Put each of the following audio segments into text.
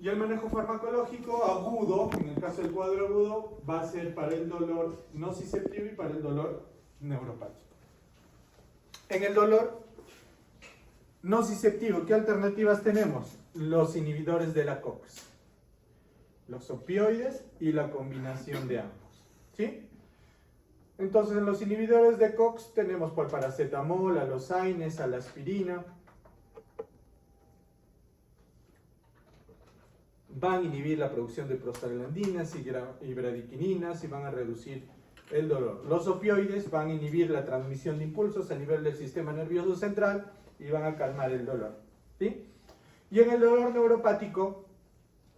Y el manejo farmacológico agudo, en el caso del cuadro agudo, va a ser para el dolor nociceptivo y para el dolor neuropático. En el dolor nociceptivo, ¿qué alternativas tenemos? Los inhibidores de la COX, los opioides y la combinación de ambos, ¿sí? Entonces, en los inhibidores de COX tenemos por paracetamol, alosaines, alaspirina. Van a inhibir la producción de prostaglandinas y bradiquininas y van a reducir el dolor. Los opioides van a inhibir la transmisión de impulsos a nivel del sistema nervioso central y van a calmar el dolor, ¿sí? Y en el dolor neuropático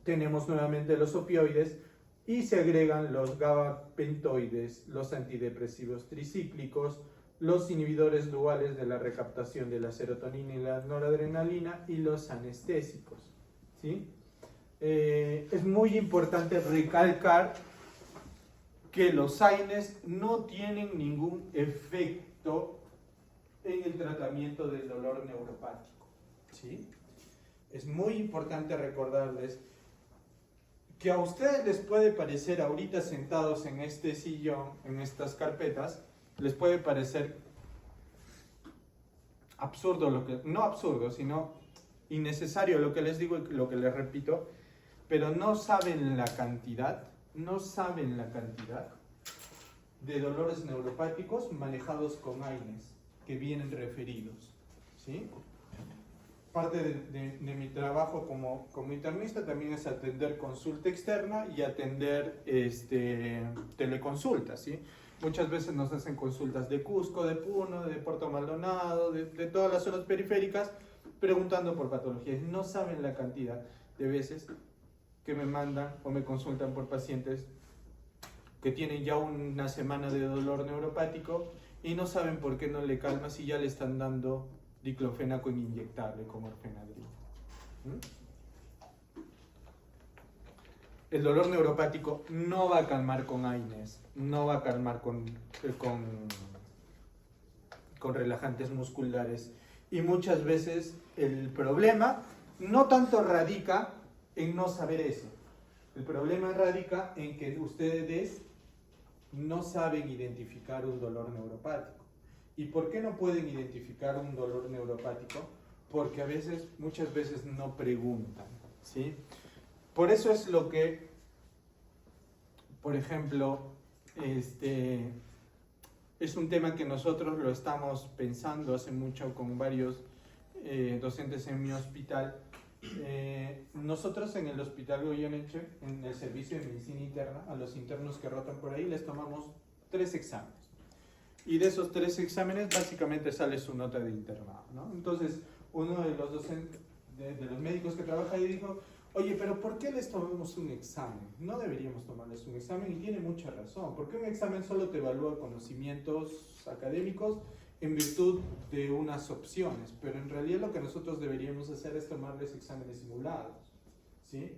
tenemos nuevamente los opioides y se agregan los gabapentoides, los antidepresivos tricíclicos, los inhibidores duales de la recaptación de la serotonina y la noradrenalina y los anestésicos, ¿sí? Es muy importante recalcar que los AINES no tienen ningún efecto en el tratamiento del dolor neuropático, ¿sí? Es muy importante recordarles que a ustedes les puede parecer, ahorita sentados en este sillón, en estas carpetas, les puede parecer absurdo, no absurdo, sino innecesario lo que les digo y lo que les repito, pero no saben la cantidad de dolores neuropáticos manejados con AINES que vienen referidos, ¿sí? Parte de mi trabajo como internista también es atender consulta externa y atender teleconsultas, ¿sí? Muchas veces nos hacen consultas de Cusco, de Puno, de Puerto Maldonado, de todas las zonas periféricas, preguntando por patologías. No saben la cantidad de veces que me mandan o me consultan por pacientes que tienen ya una semana de dolor neuropático y no saben por qué no le calma si ya le están dando diclofenaco inyectable como orfenadrina. El dolor neuropático no va a calmar con AINES, no va a calmar con relajantes musculares. Y muchas veces el problema no tanto radica en no saber eso. El problema radica en que ustedes no saben identificar un dolor neuropático. ¿Y por qué no pueden identificar un dolor neuropático? Porque muchas veces no preguntan, ¿sí? Por eso es lo que, por ejemplo, es un tema que nosotros lo estamos pensando hace mucho con varios docentes en mi hospital. Nosotros en el Hospital Goyeneche, en el servicio de medicina interna, a los internos que rotan por ahí les tomamos 3 exámenes. Y de esos 3 exámenes básicamente sale su nota de internado, ¿no? Entonces, uno de los docentes, de los médicos que trabaja ahí dijo, oye, pero ¿por qué les tomamos un examen? No deberíamos tomarles un examen y tiene mucha razón, porque un examen solo te evalúa conocimientos académicos en virtud de unas opciones, pero en realidad lo que nosotros deberíamos hacer es tomarles exámenes simulados, ¿sí?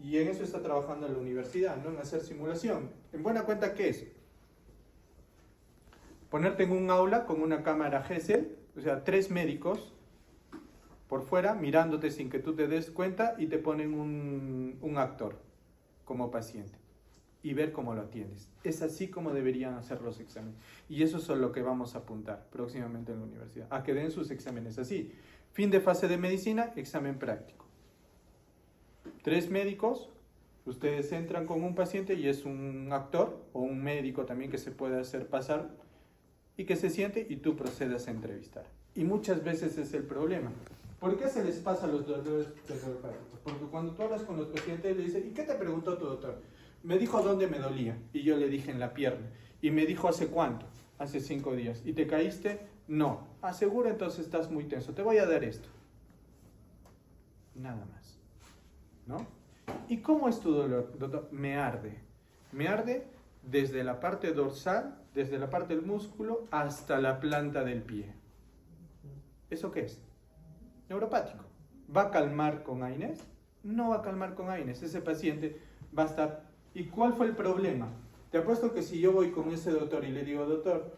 Y en eso está trabajando la universidad, ¿no? En hacer simulación. En buena cuenta, ¿qué es? Ponerte en un aula con una cámara Gesell, o sea, 3 médicos por fuera mirándote sin que tú te des cuenta y te ponen un actor como paciente y ver cómo lo atiendes. Es así como deberían hacer los exámenes. Y eso es lo que vamos a apuntar próximamente en la universidad, a que den sus exámenes así. Fin de fase de medicina, examen práctico. 3 médicos, ustedes entran con un paciente y es un actor o un médico también que se puede hacer pasar y que se siente y tú procedas a entrevistar. Y muchas veces es el problema. ¿Por qué se les pasa los dolores neuropáticos? Porque cuando tú hablas con los pacientes le dices, ¿y qué te preguntó tu doctor? Me dijo dónde me dolía y yo le dije en la pierna. Y me dijo ¿hace cuánto? Hace 5 días. ¿Y te caíste? No. Ah, seguro, entonces estás muy tenso. Te voy a dar esto. Nada más, ¿no? ¿Y cómo es tu dolor, doctor? Me arde. Me arde desde la parte dorsal, desde la parte del músculo hasta la planta del pie. ¿Eso qué es? Neuropático. ¿Va a calmar con AINES? No va a calmar con AINES. Ese paciente va a estar... ¿Y cuál fue el problema? Te apuesto que si yo voy con ese doctor y le digo, doctor,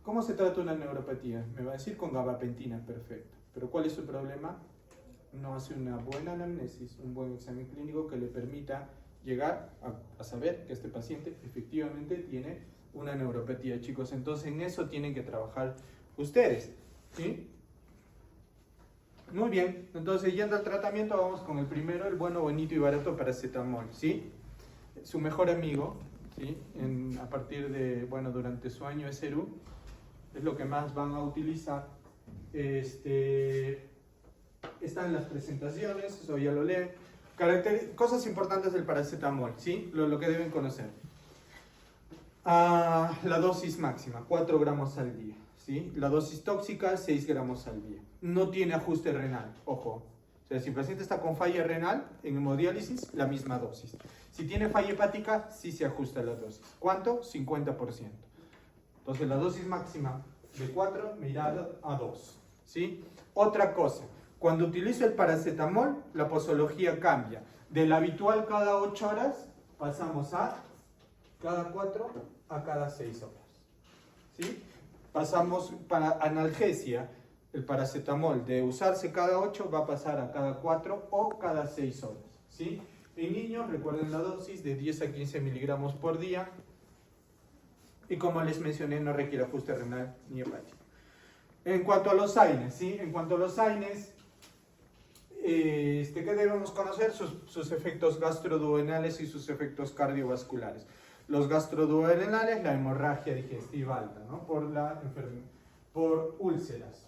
¿cómo se trata una neuropatía? Me va a decir con gabapentina, perfecto. ¿Pero cuál es su problema? no hace una buena anamnesis, un buen examen clínico que le permita llegar a saber que este paciente efectivamente tiene una neuropatía, chicos. Entonces en eso tienen que trabajar ustedes, ¿sí? Muy bien, entonces yendo al tratamiento vamos con el primero, el bueno, bonito y barato paracetamol, ¿sí? Su mejor amigo, ¿sí? A partir de, bueno, durante su año SRU, es lo que más van a utilizar. Están las presentaciones, eso ya lo leen. Cosas importantes del paracetamol, ¿sí? Lo que deben conocer. La dosis máxima, 4 gramos al día, ¿sí? La dosis tóxica, 6 gramos al día. No tiene ajuste renal, ojo. O sea, si el paciente está con falla renal, en hemodiálisis, la misma dosis. Si tiene falla hepática, sí se ajusta la dosis. ¿Cuánto? 50%. Entonces la dosis máxima de 4 me irá a 2, ¿sí? Otra cosa, cuando utilizo el paracetamol, la posología cambia. Del habitual cada 8 horas, pasamos a cada 4 a cada 6 horas, ¿sí? Pasamos para analgesia, el paracetamol de usarse cada 8 va a pasar a cada 4 o cada 6 horas, ¿sí? En niños, recuerden la dosis de 10 a 15 miligramos por día. Y como les mencioné, no requiere ajuste renal ni hepático. En cuanto a los AINES, ¿sí? En cuanto a los AINES, ¿qué debemos conocer? Sus efectos gastroduodenales y sus efectos cardiovasculares. Los gastroduodenales, la hemorragia digestiva alta, ¿no? Por úlceras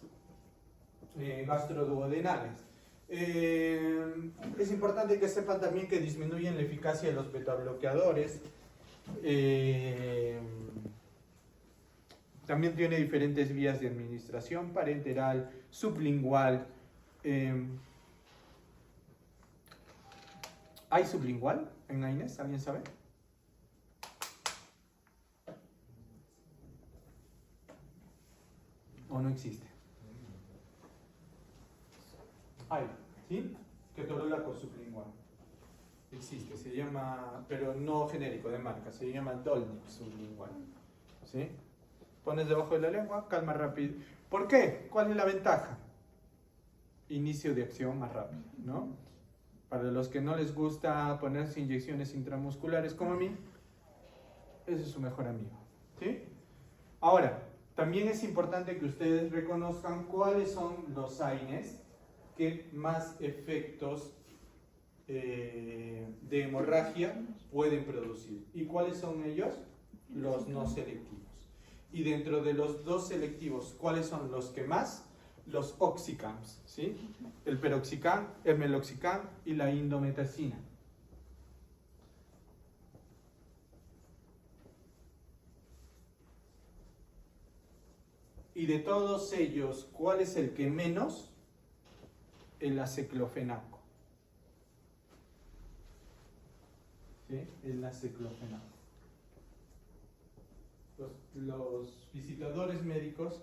gastroduodenales. Es importante que sepan también que disminuyen la eficacia de los betabloqueadores. También tiene diferentes vías de administración, parenteral, sublingual. ¿Hay sublingual en AINES? ¿Alguien sabe? ¿O no existe? Hay, ¿sí? Ketorolaco sublingual. Existe, se llama, pero no genérico de marca, se llama Dolnip sublingual, ¿sí? Pones debajo de la lengua, calma rápido. ¿Por qué? ¿Cuál es la ventaja? Inicio de acción más rápido, ¿no? Para los que no les gusta ponerse inyecciones intramusculares como a mí, ese es su mejor amigo, ¿sí? Ahora, también es importante que ustedes reconozcan cuáles son los AINES que más efectos de hemorragia pueden producir. ¿Y cuáles son ellos? Los no selectivos. Y dentro de los dos selectivos, ¿cuáles son los que más? Los oxicams, ¿sí? El peroxicam, el meloxicam y la indometacina. Y de todos ellos, ¿cuál es el que menos? El aceclofenaco. ¿Sí? El aceclofenaco. Los visitadores médicos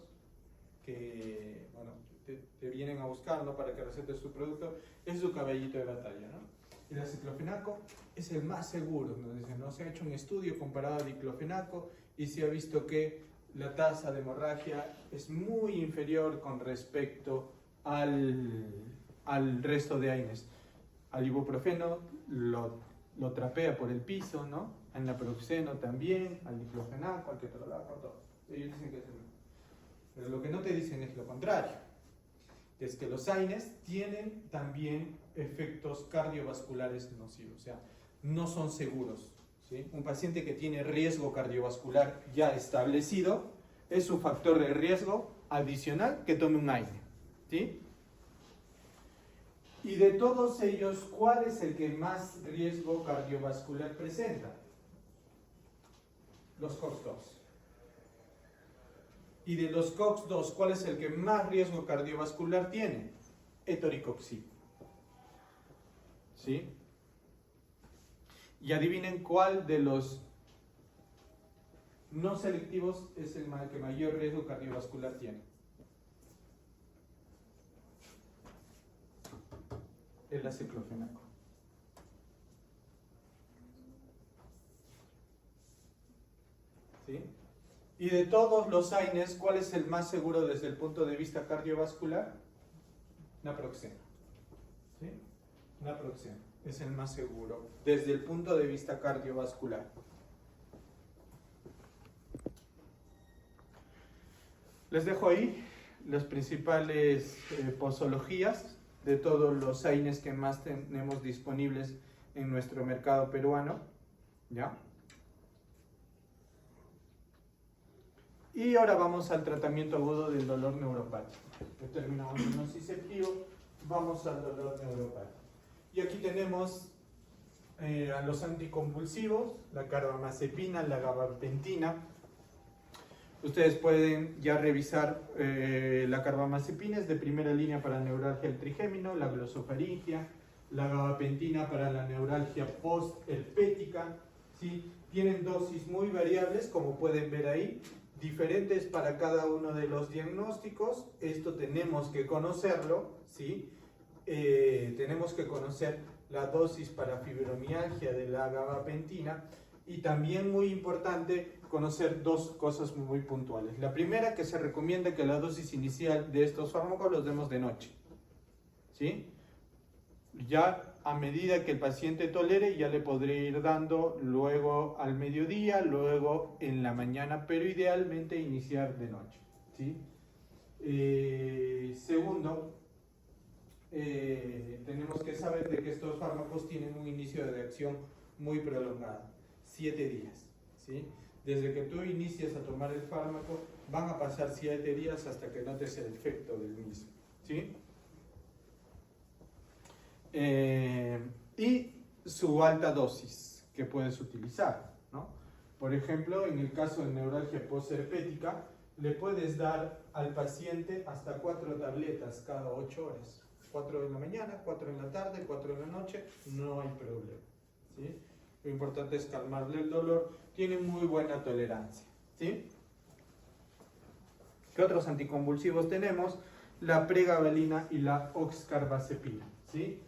que, bueno, te vienen a buscar, ¿no? Para que recetes su producto, es su caballito de batalla, ¿no? El aceclofenaco es el más seguro, nos dicen, ¿no? Se ha hecho un estudio comparado al diclofenaco y se ha visto que la tasa de hemorragia es muy inferior con respecto al resto de AINES. Al ibuprofeno lo trapea por el piso, ¿no? Al naproxeno también, al diclofenaco, al ketorolaco, todo. Ellos dicen que es el mejor. Pero lo que no te dicen es lo contrario. Es que los AINES tienen también efectos cardiovasculares nocivos. O sea, no son seguros, ¿sí? Un paciente que tiene riesgo cardiovascular ya establecido es un factor de riesgo adicional que tome un AINE, ¿sí? Y de todos ellos, ¿cuál es el que más riesgo cardiovascular presenta? Los COX-2. Y de los COX-2, ¿cuál es el que más riesgo cardiovascular tiene? Etoricoxib. ¿Sí? Y adivinen cuál de los no selectivos es el que mayor riesgo cardiovascular tiene. El aceclofenaco. ¿Sí? Y de todos los AINES, ¿cuál es el más seguro desde el punto de vista cardiovascular? Naproxeno. naproxeno es el más seguro desde el punto de vista cardiovascular. Les dejo ahí las principales posologías de todos los AINES que más tenemos disponibles en nuestro mercado peruano, ¿ya? Y ahora vamos al tratamiento agudo del dolor neuropático. Terminamos el nociceptivo, vamos al dolor neuropático. Y aquí tenemos a los anticonvulsivos, la carbamazepina, la gabapentina. Ustedes pueden ya revisar la carbamazepina, es de primera línea para neuralgia del trigémino, la glosofaringia, la gabapentina para la neuralgia postherpética, ¿sí? Tienen dosis muy variables, como pueden ver ahí, diferentes para cada uno de los diagnósticos. Esto tenemos que conocerlo, ¿sí? Tenemos que conocer la dosis para fibromialgia de la gabapentina y también muy importante conocer dos cosas muy puntuales. La primera, que se recomienda que la dosis inicial de estos fármacos los demos de noche, ¿sí? Ya a medida que el paciente tolere, ya le podré ir dando luego al mediodía, luego en la mañana, pero idealmente iniciar de noche, ¿sí? Segundo, tenemos que saber de que estos fármacos tienen un inicio de acción muy prolongado, 7 días, ¿sí? Desde que tú inicias a tomar el fármaco, van a pasar 7 días hasta que notes el efecto del mismo, ¿sí? Y su alta dosis que puedes utilizar, ¿no? Por ejemplo, en el caso de neuralgia postherpética, le puedes dar al paciente hasta 4 tabletas cada 8 horas. 4 en la mañana, 4 en la tarde, 4 en la noche, no hay problema, ¿sí? Lo importante es calmarle el dolor, tiene muy buena tolerancia, ¿sí? ¿Qué otros anticonvulsivos tenemos? La pregabalina y la oxcarbazepina, ¿sí?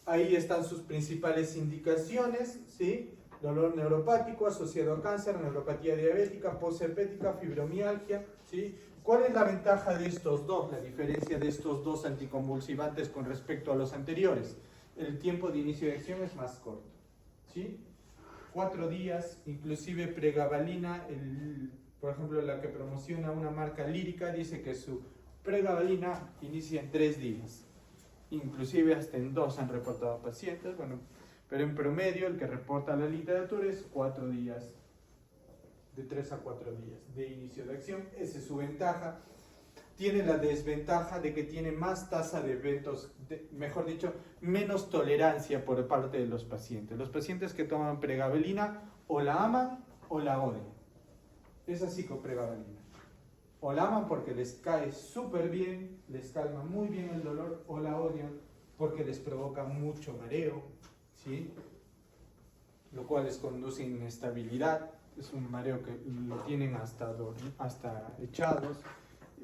Ahí están sus principales indicaciones, ¿sí? Dolor neuropático asociado a cáncer, neuropatía diabética, postherpética, fibromialgia, ¿sí? ¿Cuál es la ventaja de estos dos, la diferencia de estos dos anticonvulsivantes con respecto a los anteriores? El tiempo de inicio de acción es más corto, ¿sí? 4 días, inclusive pregabalina, por ejemplo, la que promociona una marca lírica, dice que su pregabalina inicia en 3 días. Inclusive hasta en 2 han reportado pacientes, bueno, pero en promedio el que reporta la literatura es 4 días, de 3 a 4 días de inicio de acción. Esa es su ventaja. Tiene la desventaja de que tiene más tasa de eventos, mejor dicho, menos tolerancia por parte de los pacientes. Los pacientes que toman pregabalina o la aman o la odian. Es así con pregabalina. O la aman porque les cae súper bien, les calma muy bien el dolor, o la odian porque les provoca mucho mareo, ¿sí? Lo cual les conduce a inestabilidad. Es un mareo que lo tienen hasta echados.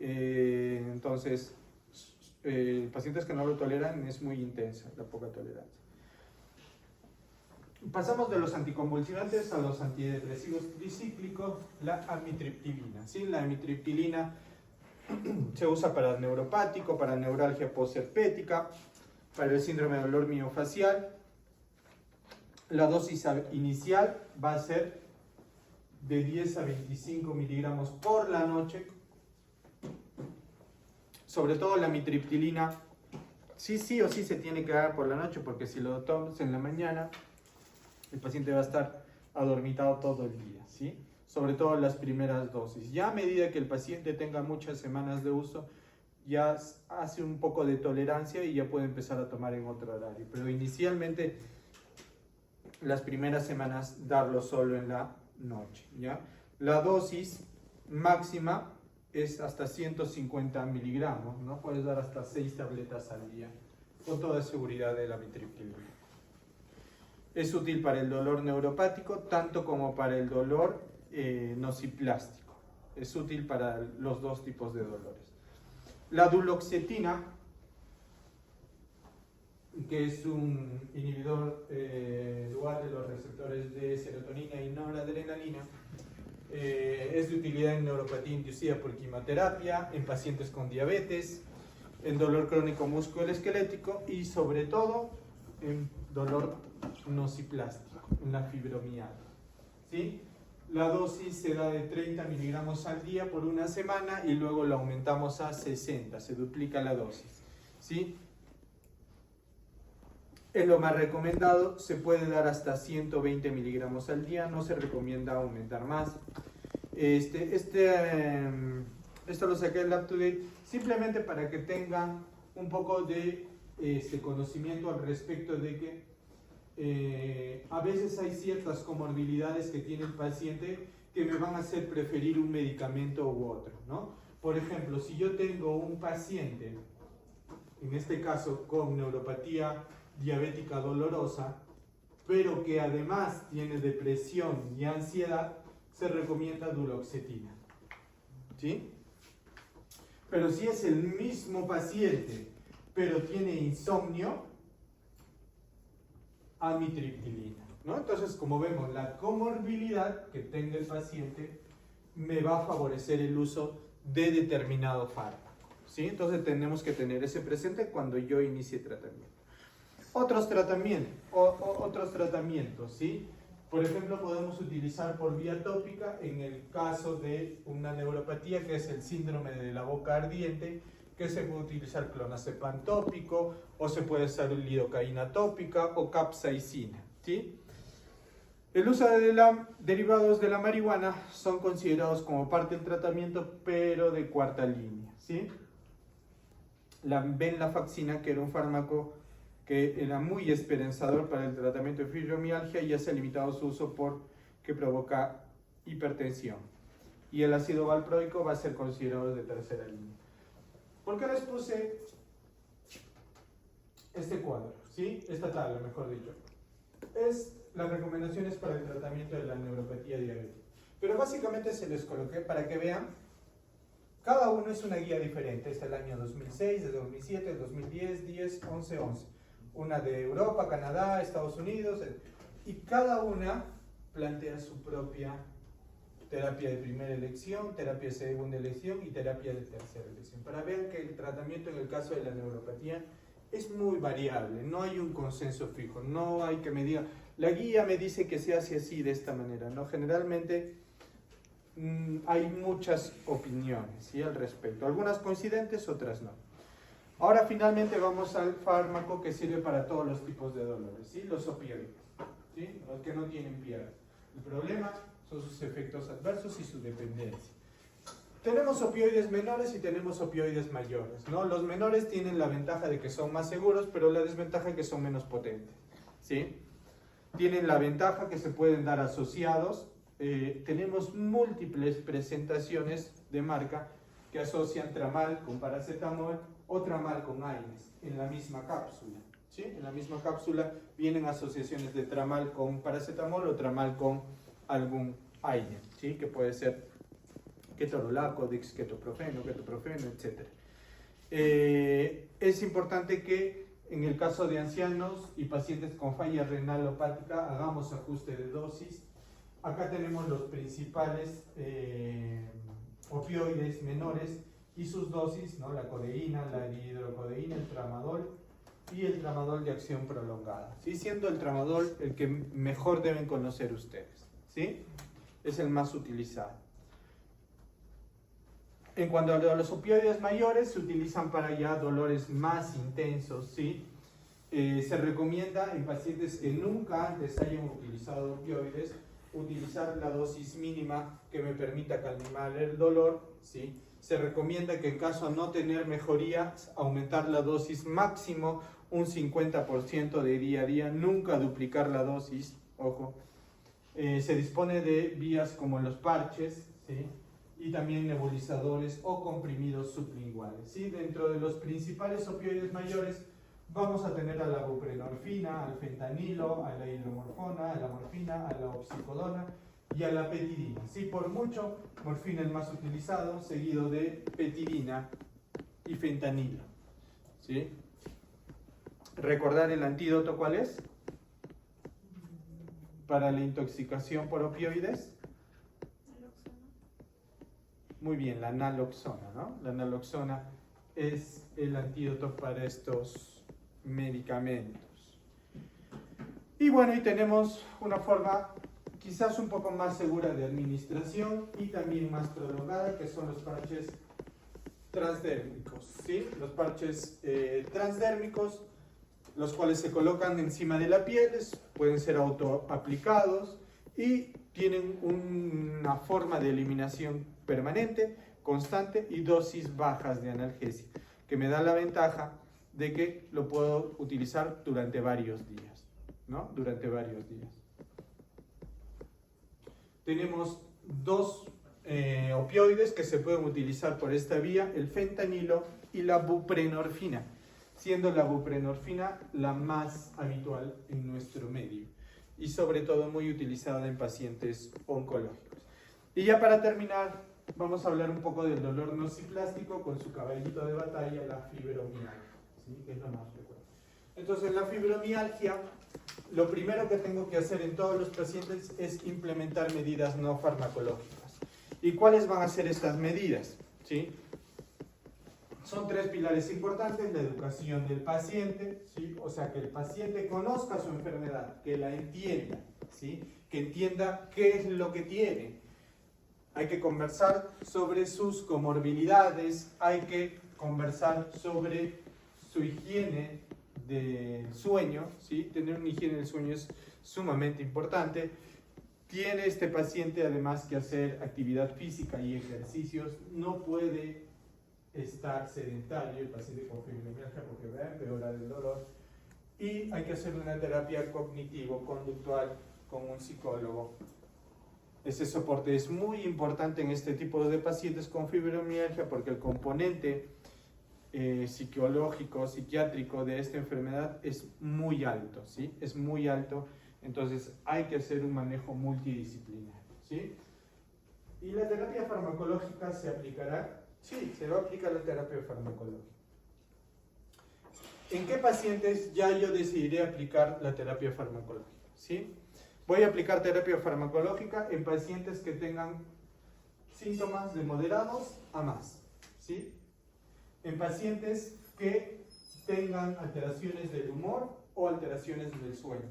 Entonces, pacientes que no lo toleran, es muy intensa la poca tolerancia. Pasamos de los anticonvulsivantes a los antidepresivos tricíclicos, la amitriptilina, ¿sí? La amitriptilina se usa para el neuropático, para neuralgia postherpética, para el síndrome de dolor miofacial. La dosis inicial va a ser de 10 a 25 miligramos por la noche. Sobre todo la amitriptilina, sí o sí se tiene que dar por la noche, porque si lo tomas en la mañana, el paciente va a estar adormitado todo el día, ¿sí? Sobre todo las primeras dosis. Ya a medida que el paciente tenga muchas semanas de uso, ya hace un poco de tolerancia y ya puede empezar a tomar en otro horario. Pero inicialmente, las primeras semanas, darlo solo en la noche, ¿ya? La dosis máxima es hasta 150 miligramos, ¿no? Puedes dar hasta 6 tabletas al día, con toda seguridad de la amitriptilina. Es útil para el dolor neuropático, tanto como para el dolor nociplástico. Es útil para los dos tipos de dolores. La duloxetina, que es un inhibidor dual de los receptores de serotonina y noradrenalina, es de utilidad en neuropatía inducida por quimioterapia, en pacientes con diabetes, en dolor crónico musculoesquelético y sobre todo en dolor nociplástico, en la fibromialgia. ¿Sí? La dosis se da de 30 miligramos al día por una semana y luego la aumentamos a 60, se duplica la dosis. ¿Sí? Es lo más recomendado, se puede dar hasta 120 miligramos al día, no se recomienda aumentar más. Esto lo saqué del UpToDate simplemente para que tengan un poco de conocimiento al respecto de que a veces hay ciertas comorbilidades que tiene el paciente que me van a hacer preferir un medicamento u otro, ¿no? Por ejemplo, si yo tengo un paciente, en este caso con neuropatía diabética dolorosa, pero que además tiene depresión y ansiedad, se recomienda duloxetina. ¿Sí? Pero si es el mismo paciente, pero tiene insomnio, amitriptilina, ¿no? Entonces, como vemos, la comorbilidad que tenga el paciente me va a favorecer el uso de determinado fármaco, ¿sí? Entonces tenemos que tener ese presente cuando yo inicie tratamiento. Otros tratamientos, ¿sí? Por ejemplo, podemos utilizar por vía tópica en el caso de una neuropatía que es el síndrome de la boca ardiente, que se puede utilizar clonazepam tópico, o se puede usar lidocaína tópica o capsaicina, ¿sí? El uso de derivados de la marihuana son considerados como parte del tratamiento, pero de cuarta línea, ¿sí? La venlafaxina, que era un fármaco que era muy esperanzador para el tratamiento de fibromialgia, ya se ha limitado su uso porque provoca hipertensión. Y el ácido valproico va a ser considerado de tercera línea. ¿Por qué les puse este cuadro? ¿Sí? Esta tabla, mejor dicho. Es las recomendaciones para el tratamiento de la neuropatía diabética. Pero básicamente se les coloqué para que vean, cada uno es una guía diferente. Es el año 2006, de 2007, 2010, 10, 11, 11. Una de Europa, Canadá, Estados Unidos, y cada una plantea su propia terapia de primera elección, terapia de segunda elección y terapia de tercera elección. Para ver que el tratamiento en el caso de la neuropatía es muy variable, no hay un consenso fijo, no hay que me diga, la guía me dice que se hace así, de esta manera, ¿no? Generalmente hay muchas opiniones, ¿sí? Al respecto, algunas coincidentes, otras no. Ahora finalmente vamos al fármaco que sirve para todos los tipos de dolores, ¿sí? Los opioides, ¿sí? Los que no tienen piedra. El problema son sus efectos adversos y su dependencia. Tenemos opioides menores y tenemos opioides mayores, ¿no? Los menores tienen la ventaja de que son más seguros, pero la desventaja es que son menos potentes, ¿sí? Tienen la ventaja que se pueden dar asociados. Tenemos múltiples presentaciones de marca que asocian tramal con paracetamol o tramal con AINES en la misma cápsula, ¿sí? En la misma cápsula vienen asociaciones de tramal con paracetamol o tramal con algún AINE, ¿sí? Que puede ser ketorolaco, dexketoprofeno, etc. Es importante que en el caso de ancianos y pacientes con falla renal hepática hagamos ajuste de dosis. Acá tenemos los principales opioides menores y sus dosis, ¿no? La codeína, la hidrocodeína, el tramadol y el tramadol de acción prolongada, ¿sí? Siendo el tramadol el que mejor deben conocer ustedes, ¿sí? Es el más utilizado. En cuanto a los opioides mayores, se utilizan para ya dolores más intensos, ¿sí? Se recomienda en pacientes que nunca antes hayan utilizado opioides, utilizar la dosis mínima que me permita calmar el dolor, ¿sí? Se recomienda que en caso de no tener mejoría, aumentar la dosis máximo un 50% de día a día, nunca duplicar la dosis, ojo. Se dispone de vías como los parches, ¿sí? Y también nebulizadores o comprimidos sublinguales, ¿sí? Dentro de los principales opioides mayores vamos a tener a la buprenorfina, al fentanilo, a la hidromorfona, a la morfina, a la oxicodona y a la petidina, ¿sí? Por mucho, morfina el más utilizado, seguido de petidina y fentanilo, ¿sí? ¿Recordar el antídoto cuál es? Para la intoxicación por opioides. Muy bien, la naloxona, ¿no? La naloxona es el antídoto para estos medicamentos. Y bueno, y tenemos una forma quizás un poco más segura de administración y también más prolongada, que son los parches transdérmicos, ¿sí? Los parches transdérmicos, los cuales se colocan encima de la piel, pueden ser autoaplicados y tienen una forma de eliminación permanente, constante y dosis bajas de analgesia, que me da la ventaja de que lo puedo utilizar durante varios días, ¿no? Durante varios días. Tenemos dos opioides que se pueden utilizar por esta vía, el fentanilo y la buprenorfina, siendo la buprenorfina la más habitual en nuestro medio y sobre todo muy utilizada en pacientes oncológicos. Y ya para terminar, vamos a hablar un poco del dolor nociplástico con su caballito de batalla, la fibromialgia, ¿sí? Que es lo más frecuente. Entonces, la fibromialgia, lo primero que tengo que hacer en todos los pacientes es implementar medidas no farmacológicas. ¿Y cuáles van a ser estas medidas? ¿Sí? Son tres pilares importantes: la educación del paciente, ¿sí? O sea, que el paciente conozca su enfermedad, que la entienda, ¿sí? Que entienda qué es lo que tiene. Hay que conversar sobre sus comorbilidades, hay que conversar sobre su higiene del sueño, ¿sí? Tener una higiene del sueño es sumamente importante. Tiene este paciente además que hacer actividad física y ejercicios, no puede estar sedentario el paciente con fibromialgia porque va a empeorar el dolor, y hay que hacer una terapia cognitivo-conductual con un psicólogo. Ese soporte es muy importante en este tipo de pacientes con fibromialgia porque el componente psicológico, psiquiátrico de esta enfermedad es muy alto, ¿sí? Es muy alto, entonces hay que hacer un manejo multidisciplinario, ¿sí? ¿Y la terapia farmacológica se aplicará? Sí, se va a aplicar la terapia farmacológica. ¿En qué pacientes ya yo decidiré aplicar la terapia farmacológica? ¿Sí? Voy a aplicar terapia farmacológica en pacientes que tengan síntomas de moderados a más, ¿sí? En pacientes que tengan alteraciones del humor o alteraciones del sueño.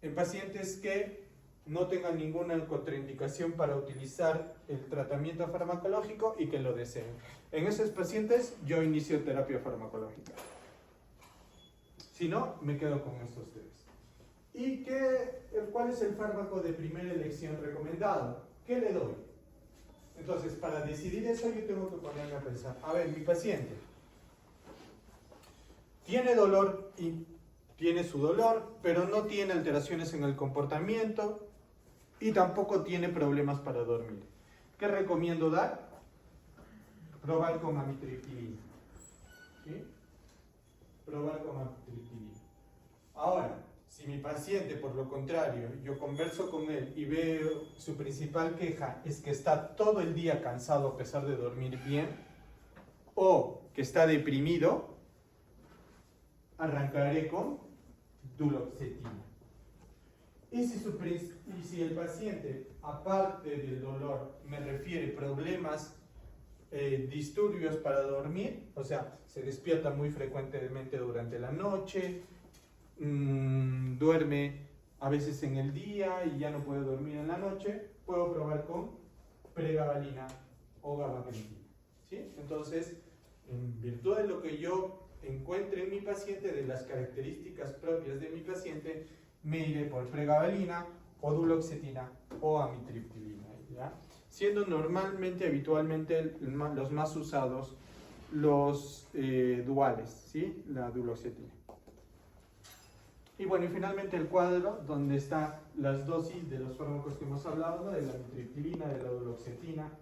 En pacientes que no tengan ninguna contraindicación para utilizar el tratamiento farmacológico y que lo deseen. En esos pacientes yo inicio terapia farmacológica. Si no, me quedo con estos tres. ¿Y cuál es el fármaco de primera elección recomendado? ¿Qué le doy? Entonces, para decidir eso yo tengo que ponerme a pensar. A ver, mi paciente tiene dolor y tiene su dolor, pero no tiene alteraciones en el comportamiento y tampoco tiene problemas para dormir. ¿Qué recomiendo dar? Probar con amitriptilina. ¿Sí? Probar con amitriptilina. Ahora, si mi paciente, por lo contrario, yo converso con él y veo su principal queja es que está todo el día cansado a pesar de dormir bien, o que está deprimido, arrancaré con duloxetina. Y si el paciente, aparte del dolor, me refiere problemas, disturbios para dormir, o sea, se despierta muy frecuentemente durante la noche, duerme a veces en el día y ya no puede dormir en la noche, puedo probar con pregabalina o gabapentina, ¿sí? Entonces, en virtud de lo que yo encuentre en mi paciente, de las características propias de mi paciente, me iré por pregabalina o duloxetina o amitriptilina, ¿ya? Siendo normalmente, habitualmente, los más usados los duales, ¿sí? La duloxetina. Y bueno, y finalmente el cuadro donde están las dosis de los fármacos que hemos hablado, ¿no? De la amitriptilina, de la duloxetina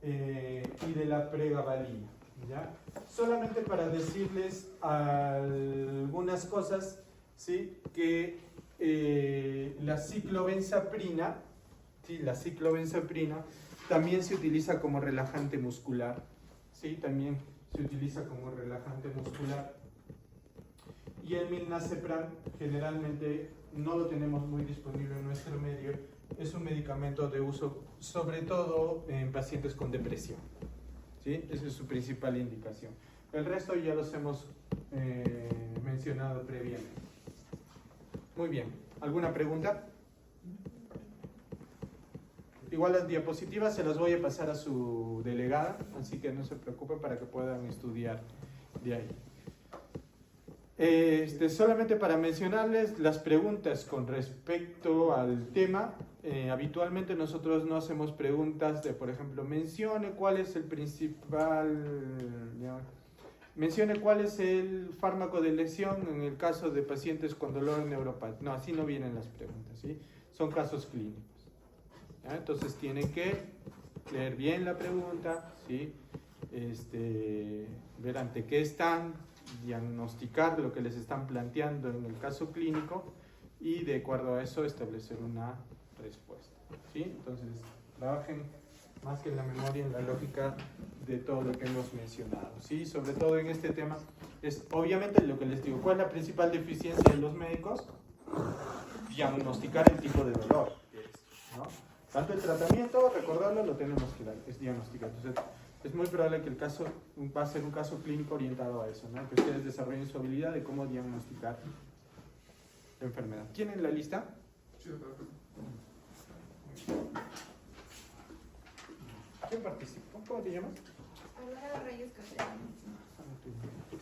y de la pregabalina, ¿ya? Solamente para decirles algunas cosas, ¿sí? Que la ciclobenzaprina, ¿sí? La ciclobenzaprina también se utiliza como relajante muscular, ¿sí? También se utiliza como relajante muscular. Y el milnacipran generalmente no lo tenemos muy disponible en nuestro medio. Es un medicamento de uso sobre todo en pacientes con depresión, ¿sí? Esa es su principal indicación. El resto ya los hemos mencionado previamente. Muy bien. ¿Alguna pregunta? Igual las diapositivas se las voy a pasar a su delegada, así que no se preocupen para que puedan estudiar de ahí. Solamente para mencionarles las preguntas con respecto al tema. Habitualmente nosotros no hacemos preguntas de, por ejemplo, mencione cuál es el mencione cuál es el fármaco de elección en el caso de pacientes con dolor neuropático. No, así no vienen las preguntas, ¿sí? Son casos clínicos. ¿Ya? Entonces tienen que leer bien la pregunta, ¿sí? Ver ante qué están, diagnosticar lo que les están planteando en el caso clínico y de acuerdo a eso establecer una respuesta, ¿sí? Entonces trabajen más que en la memoria, en la lógica de todo lo que hemos mencionado, ¿sí? Sobre todo en este tema es obviamente lo que les digo, ¿cuál es la principal deficiencia de los médicos? Diagnosticar el tipo de dolor que es, ¿no? Tanto el tratamiento, recordarlo, lo tenemos que dar, es diagnosticar. Entonces, es muy probable que el caso va a ser un caso clínico orientado a eso, ¿no? Que ustedes desarrollen su habilidad de cómo diagnosticar la enfermedad. ¿Tienen la lista? Sí, profe. ¿Quién participó? ¿Cómo te llamas? Aurora Reyes Castellanos. Ah, tú.